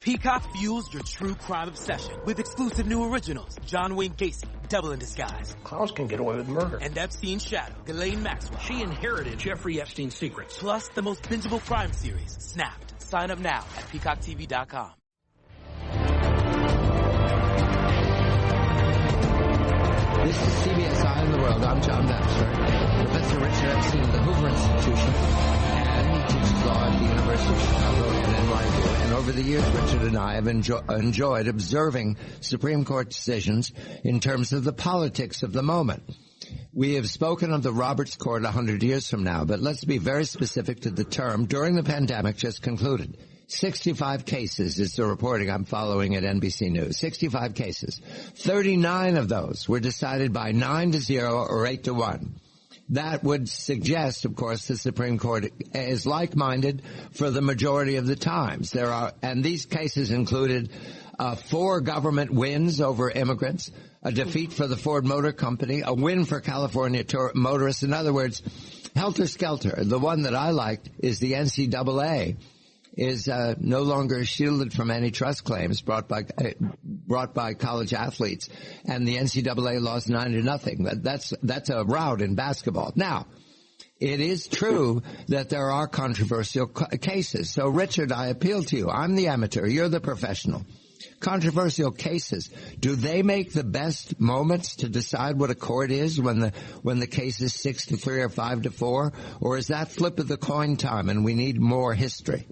Peacock fuels your true crime obsession with exclusive new originals. John Wayne Gacy, Devil in Disguise. Clowns can get away with murder. And Epstein's shadow, Ghislaine Maxwell. She inherited Jeffrey Epstein's secrets. Plus the most bingeable crime series, Snapped. Sign up now at PeacockTV.com. This is CBS Eye on the World. I'm John Baxter, Professor Richard Epstein of the Hoover Institution, and he teaches law at the University of Chicago and NYU. And over the years, Richard and I have enjoyed observing Supreme Court decisions in terms of the politics of the moment. We have spoken of the Roberts Court 100 years from now, but let's be very specific to the term during the pandemic just concluded. 65 cases is the reporting I'm following at NBC News. 65 cases. 39 of those were decided by 9-0 or 8-1. That would suggest, of course, the Supreme Court is like-minded for the majority of the times. And these cases included 4 government wins over immigrants, a defeat for the Ford Motor Company, a win for California motorists. In other words, helter-skelter. The one that I liked is the NCAA is no longer shielded from antitrust claims brought by college athletes, and the NCAA lost 9-0. That's a rout in basketball. Now, it is true that there are controversial cases. So, Richard, I appeal to you. I'm the amateur. You're the professional. Controversial cases. Do they make the best moments to decide what a court is when the case is 6-3 or 5-4, or is that flip of the coin time and we need more history?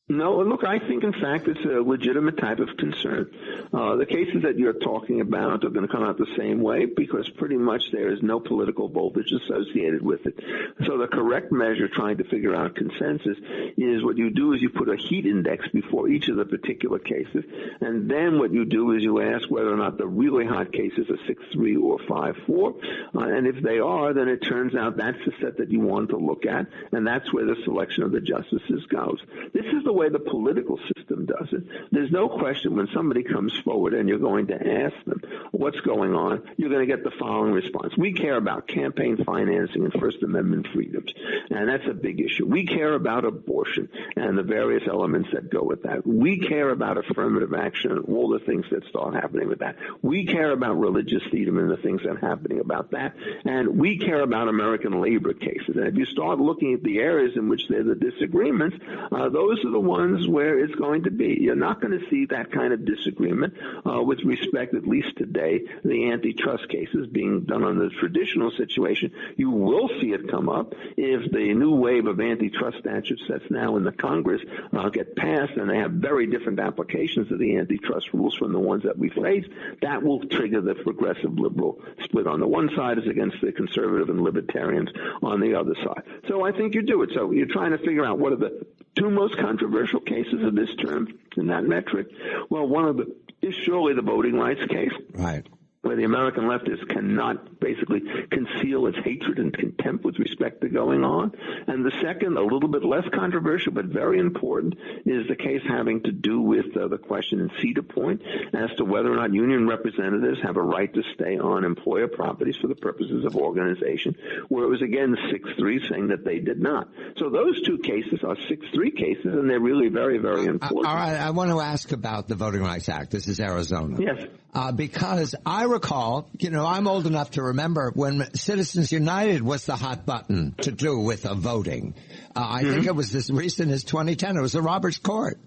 No, look, I think, in fact, it's a legitimate type of concern. The cases that you're talking about are going to come out the same way because pretty much there is no political voltage associated with it. So the correct measure trying to figure out consensus is what you do is you put a heat index before each of the particular cases, and then what you do is you ask whether or not the really hot cases are 6-3 or 5-4, and if they are, then it turns out that's the set that you want to look at, and that's where the selection of the justices goes. This is the way the political system does it. There's no question when somebody comes forward and you're going to ask them what's going on, you're going to get the following response. We care about campaign financing and First Amendment freedoms, and that's a big issue. We care about abortion and the various elements that go with that. We care about affirmative action and all the things that start happening with that. We care about religious freedom and the things that are happening about that. And we care about American labor cases. And if you start looking at the areas in which there are the disagreements, those are the ones where it's going to be. You're not going to see that kind of disagreement with respect, at least today, the antitrust cases being done on the traditional situation. You will see it come up if the new wave of antitrust statutes that's now in the Congress get passed, and they have very different applications of the antitrust rules from the ones that we face. That will trigger the progressive liberal split on the one side is against the conservative and libertarians on the other side. So I think you do it. So you're trying to figure out what are the 2 most controversial cases of this term in that metric. Well, one of them is surely the voting rights case. Right. Where the American leftists cannot basically conceal its hatred and contempt with respect to going on. And the second, a little bit less controversial but very important, is the case having to do with the question in Cedar Point as to whether or not union representatives have a right to stay on employer properties for the purposes of organization, where it was again 6-3 saying that they did not. So those 2 cases are 6-3 cases, and they're really very, very important. All right, I want to ask about the Voting Rights Act. This is Arizona. Yes. Because I recall, I'm old enough to remember when Citizens United was the hot button to do with voting. I think it was as recent as 2010. It was the Roberts Court.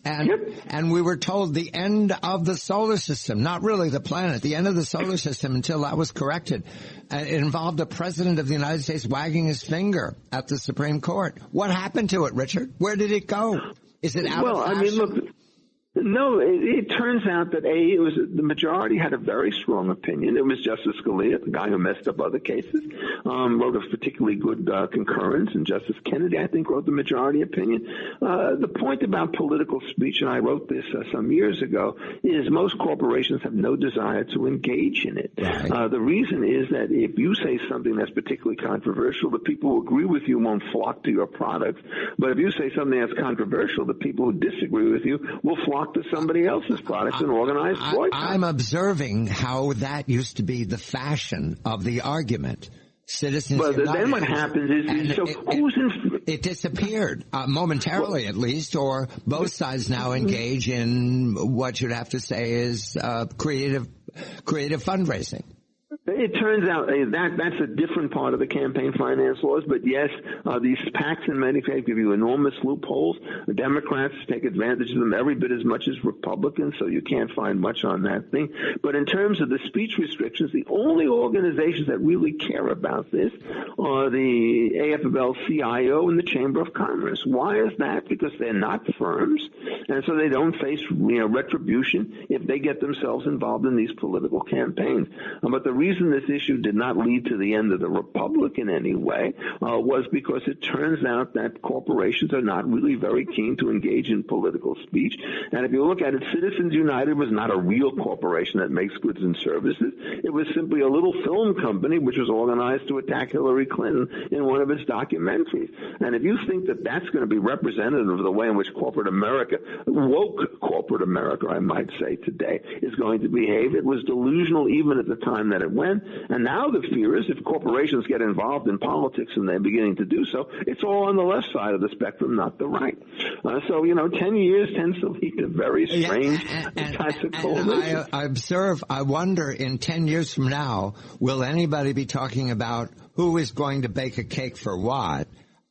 And we were told the end of the solar system, not really the planet, the end of the solar system until that was corrected. It involved the President of the United States wagging his finger at the Supreme Court. What happened to it, Richard? Where did it go? Is it out of fashion? I mean, look, no, it turns out that it was the majority had a very strong opinion. It was Justice Scalia, the guy who messed up other cases, wrote a particularly good concurrence, and Justice Kennedy, I think, wrote the majority opinion. The point about political speech, and I wrote this some years ago, is most corporations have no desire to engage in it. Right. The reason is that if you say something that's particularly controversial, the people who agree with you won't flock to your products. But if you say something that's controversial, the people who disagree with you will flock to somebody else's products and organize boycotts. I'm observing how that used to be the fashion of the argument. Citizens But then what happens is, who's in it disappeared momentarily, at least, or both sides now engage in what you'd have to say is creative fundraising. It turns out that's a different part of the campaign finance laws, but yes, these PACs and Medicaid give you enormous loopholes. The Democrats take advantage of them every bit as much as Republicans, so you can't find much on that thing. But in terms of the speech restrictions, the only organizations that really care about this are the AFL-CIO and the Chamber of Commerce. Why is that? Because they're not firms, and so they don't face retribution if they get themselves involved in these political campaigns. But the reason this issue did not lead to the end of the Republic in any way was because it turns out that corporations are not really very keen to engage in political speech. And if you look at it, Citizens United was not a real corporation that makes goods and services. It was simply a little film company which was organized to attack Hillary Clinton in one of its documentaries. And if you think that that's going to be representative of the way in which corporate America, woke corporate America, I might say today, is going to behave, it was delusional even at the time that it went. And now the fear is if corporations get involved in politics, and they're beginning to do so, it's all on the left side of the spectrum, not the right. So, 10 years tends to lead to very strange types of coalitions. I wonder in 10 years from now, will anybody be talking about who is going to bake a cake for what?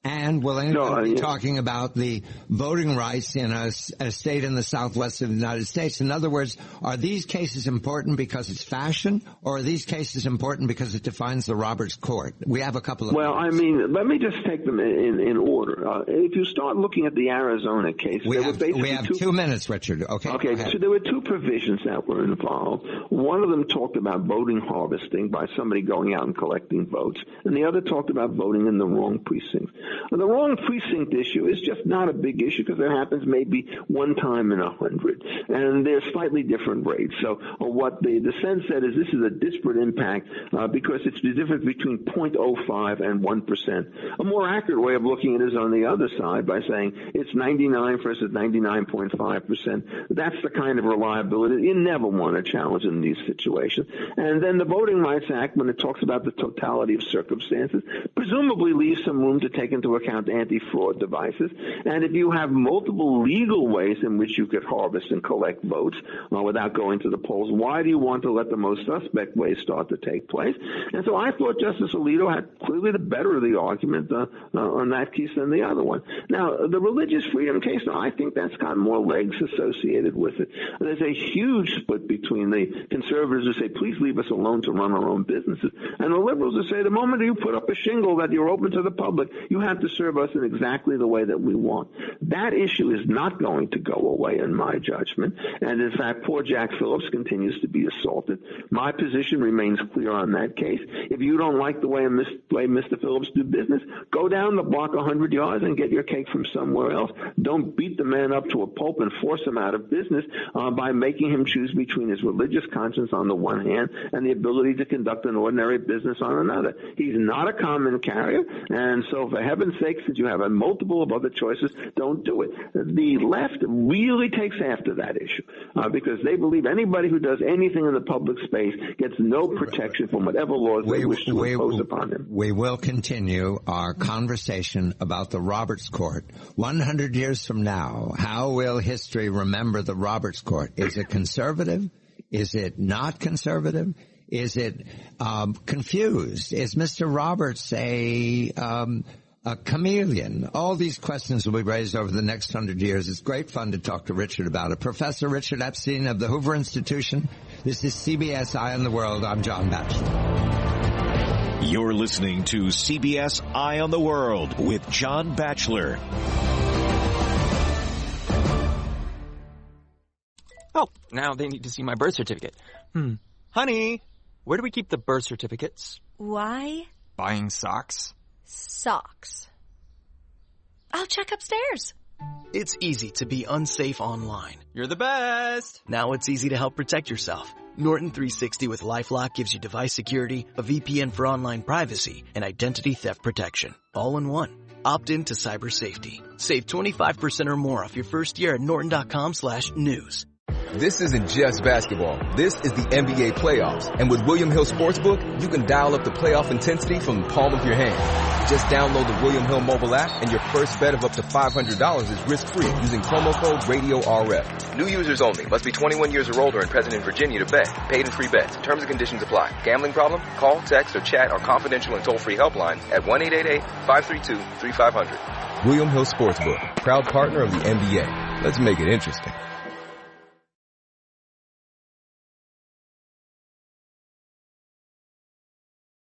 And will anybody be talking about the voting rights in a state in the southwest of the United States? In other words, are these cases important because it's fashion, or are these cases important because it defines the Roberts Court? We have a couple of... Well, let me just take them in order. If you start looking at the Arizona case... We have 2 minutes, Richard. Okay, so there were two provisions that were involved. One of them talked about voting harvesting by somebody going out and collecting votes, and the other talked about voting in the wrong precinct. The wrong precinct issue is just not a big issue because it happens maybe one time in 100, and they're slightly different rates. So what the dissent said is this is a disparate impact because it's the difference between 0.05 and 1%. A more accurate way of looking at it is on the other side by saying it's 99 versus 99.5%. That's the kind of reliability you never want to challenge in these situations. And then the Voting Rights Act, when it talks about the totality of circumstances, presumably leaves some room to take into account anti-fraud devices. And if you have multiple legal ways in which you could harvest and collect votes without going to the polls, why do you want to let the most suspect ways start to take place? And so I thought Justice Alito had clearly the better of the argument on that case than the other one. Now, the religious freedom case, I think that's got more legs associated with it. There's a huge split between the conservatives who say, please leave us alone to run our own businesses, and the liberals who say, the moment you put up a shingle that you're open to the public, you have to serve us in exactly the way that we want. That issue is not going to go away in my judgment. And in fact, poor Jack Phillips continues to be assaulted. My position remains clear on that case. If you don't like the way Mr. Phillips do business, go down the block 100 yards and get your cake from somewhere else. Don't beat the man up to a pulp and force him out of business by making him choose between his religious conscience on the one hand and the ability to conduct an ordinary business on another. He's not a common carrier, and so for heaven's sake, since you have a multiple of other choices, don't do it. The left really takes after that issue because they believe anybody who does anything in the public space gets no protection from whatever laws they wish to impose upon them. We will continue our conversation about the Roberts Court. 100 years from now, how will history remember the Roberts Court? Is it conservative? Is it not conservative? Is it confused? Is Mr. Roberts a chameleon? All these questions will be raised over the next 100 years. It's great fun to talk to Richard about it. Professor Richard Epstein of the Hoover Institution. This is CBS Eye on the World. I'm John Batchelor. You're listening to CBS Eye on the World with John Batchelor. Oh, now they need to see my birth certificate. Honey, where do we keep the birth certificates? Why? Buying socks? Socks. I'll check upstairs. It's easy to be unsafe online. You're the best. Now it's easy to help protect yourself. Norton 360 with LifeLock gives you device security, a VPN for online privacy, and identity theft protection. All in one. Opt in to cyber safety. Save 25% or more off your first year at norton.com/news. This isn't just basketball. This is the NBA playoffs. And with William Hill Sportsbook, you can dial up the playoff intensity from the palm of your hand. Just download the William Hill mobile app and your first bet of up to $500 is risk-free using promo code RadioRF. New users only. Must be 21 years or older and present in Virginia to bet. Paid and free bets. Terms and conditions apply. Gambling problem? Call, text, or chat our confidential and toll-free helplines at 1-888-532-3500. William Hill Sportsbook. Proud partner of the NBA. Let's make it interesting.